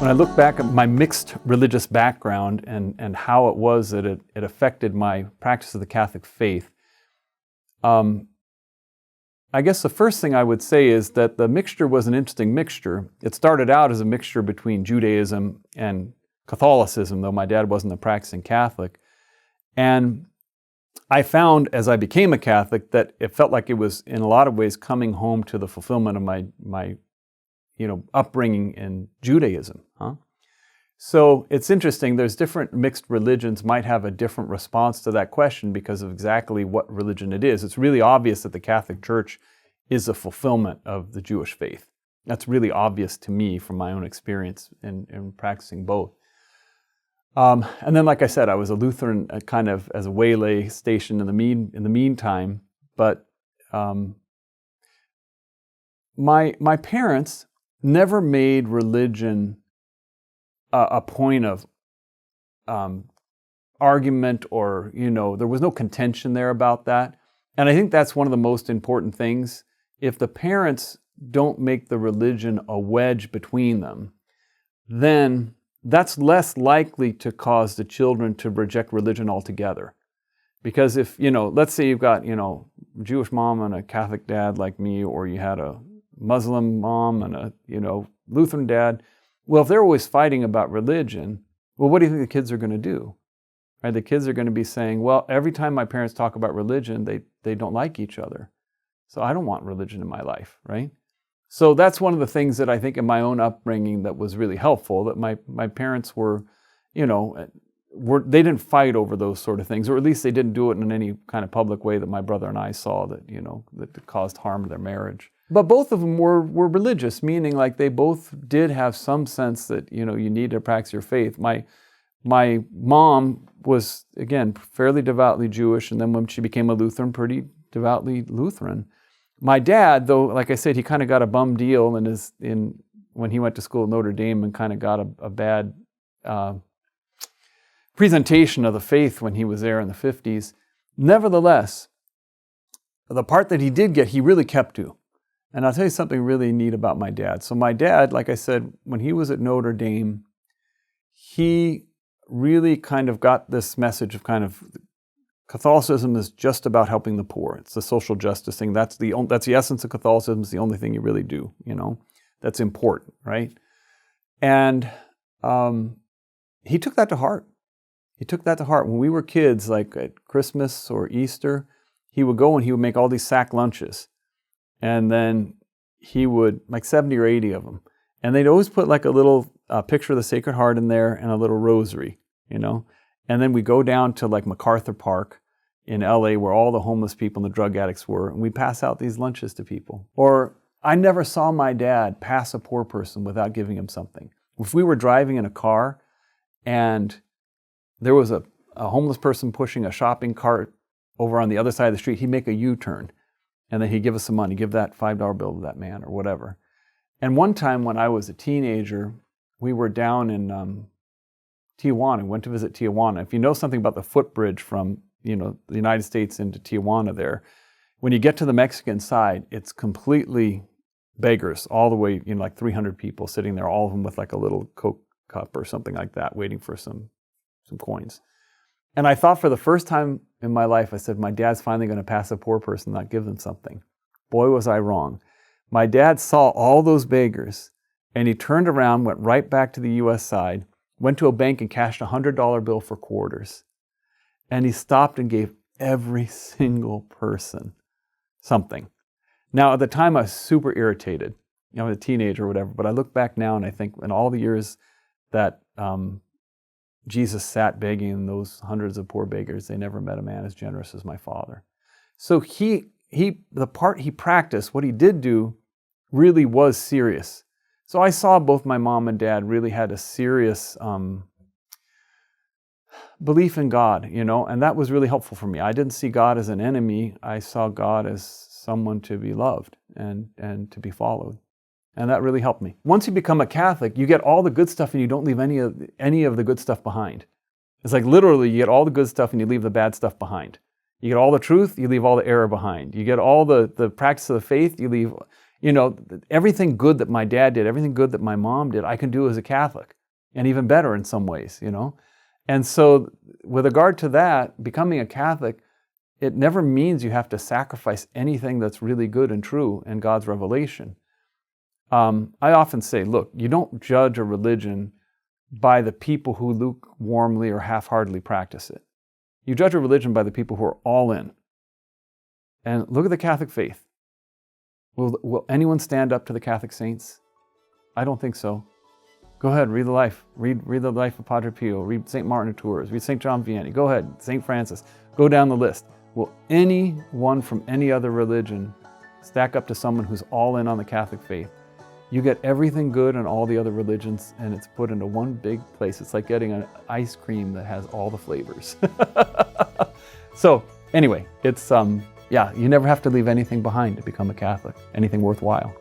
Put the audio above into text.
When I look back at my mixed religious background and how it was that it affected my practice of the Catholic faith, I guess the first thing I would say is that the mixture was an interesting mixture. It started out as a mixture between Judaism and Catholicism, though my dad wasn't a practicing Catholic. And I found as I became a Catholic that it felt like it was in a lot of ways coming home to the fulfillment of my upbringing in Judaism. So it's interesting, there's different mixed religions might have a different response to that question because of exactly what religion it is. It's really obvious that the Catholic Church is a fulfillment of the Jewish faith. That's really obvious to me from my own experience in practicing both. And then, like I said, I was a Lutheran kind of as a waylay station in the meantime. But my parents never made religion a point of argument, or there was no contention there about that. And I think that's one of the most important things. If the parents don't make the religion a wedge between them, then that's less likely to cause the children to reject religion altogether. Because if, let's say you've got, a Jewish mom and a Catholic dad like me, or you had a Muslim mom and a, Lutheran dad, well, if they're always fighting about religion, well, what do you think the kids are going to do? Right? The kids are going to be saying, well, every time my parents talk about religion, they don't like each other. So I don't want religion in my life, right? So that's one of the things that I think in my own upbringing that was really helpful, that my parents were, they didn't fight over those sort of things, or at least they didn't do it in any kind of public way that my brother and I saw that, that caused harm to their marriage. But both of them were religious, meaning like they both did have some sense that, you need to practice your faith. My mom was, again, fairly devoutly Jewish, and then when she became a Lutheran, pretty devoutly Lutheran. My dad, though, like I said, he kind of got a bum deal when he went to school at Notre Dame and kind of got a bad presentation of the faith when he was there in the 50s. Nevertheless, the part that he did get, he really kept to. And I'll tell you something really neat about my dad. So my dad, like I said, when he was at Notre Dame, he really kind of got this message of kind of Catholicism is just about helping the poor. It's the social justice thing. That's the essence of Catholicism. It's the only thing you really do, That's important, right? And he took that to heart. He took that to heart. When we were kids, like at Christmas or Easter, he would go and he would make all these sack lunches. And then he would, like 70 or 80 of them. And they'd always put like a little picture of the Sacred Heart in there and a little rosary, And then we go down to like MacArthur Park in LA where all the homeless people and the drug addicts were, and we pass out these lunches to people. Or I never saw my dad pass a poor person without giving him something. If we were driving in a car and there was a homeless person pushing a shopping cart over on the other side of the street, he'd make a U-turn. And then he'd give us some money, give that $5 bill to that man or whatever. And one time when I was a teenager, we were down in Tijuana, went to visit Tijuana. If you know something about the footbridge from, the United States into Tijuana there, when you get to the Mexican side, it's completely beggars all the way, like 300 people sitting there, all of them with like a little Coke cup or something like that, waiting for some coins. And I thought for the first time in my life, I said, my dad's finally going to pass a poor person, not give them something. Boy, was I wrong. My dad saw all those beggars, and he turned around, went right back to the U.S. side, went to a bank and cashed a $100 bill for quarters. And he stopped and gave every single person something. Now, at the time, I was super irritated. I was a teenager or whatever, but I look back now and I think in all the years that Jesus sat begging those hundreds of poor beggars, they never met a man as generous as my father. So the part he practiced, what he did do, really was serious. So I saw both my mom and dad really had a serious belief in God, and that was really helpful for me. I didn't see God as an enemy. I saw God as someone to be loved and to be followed. And that really helped me. Once you become a Catholic, you get all the good stuff and you don't leave any of the good stuff behind. It's like literally you get all the good stuff and you leave the bad stuff behind. You get all the truth, you leave all the error behind. You get all the practice of the faith, you leave everything good that my dad did, everything good that my mom did, I can do as a Catholic, and even better in some ways, And so with regard to that, becoming a Catholic, it never means you have to sacrifice anything that's really good and true in God's revelation. I often say, look, you don't judge a religion by the people who lukewarmly or half-heartedly practice it. You judge a religion by the people who are all in. And look at the Catholic faith. Will anyone stand up to the Catholic saints? I don't think so. Go ahead, read the life. Read the life of Padre Pio. Read St. Martin of Tours. Read St. John Vianney. Go ahead, St. Francis. Go down the list. Will anyone from any other religion stack up to someone who's all in on the Catholic faith? You get everything good in all the other religions, and it's put into one big place. It's like getting an ice cream that has all the flavors. So anyway, it's you never have to leave anything behind to become a Catholic, anything worthwhile.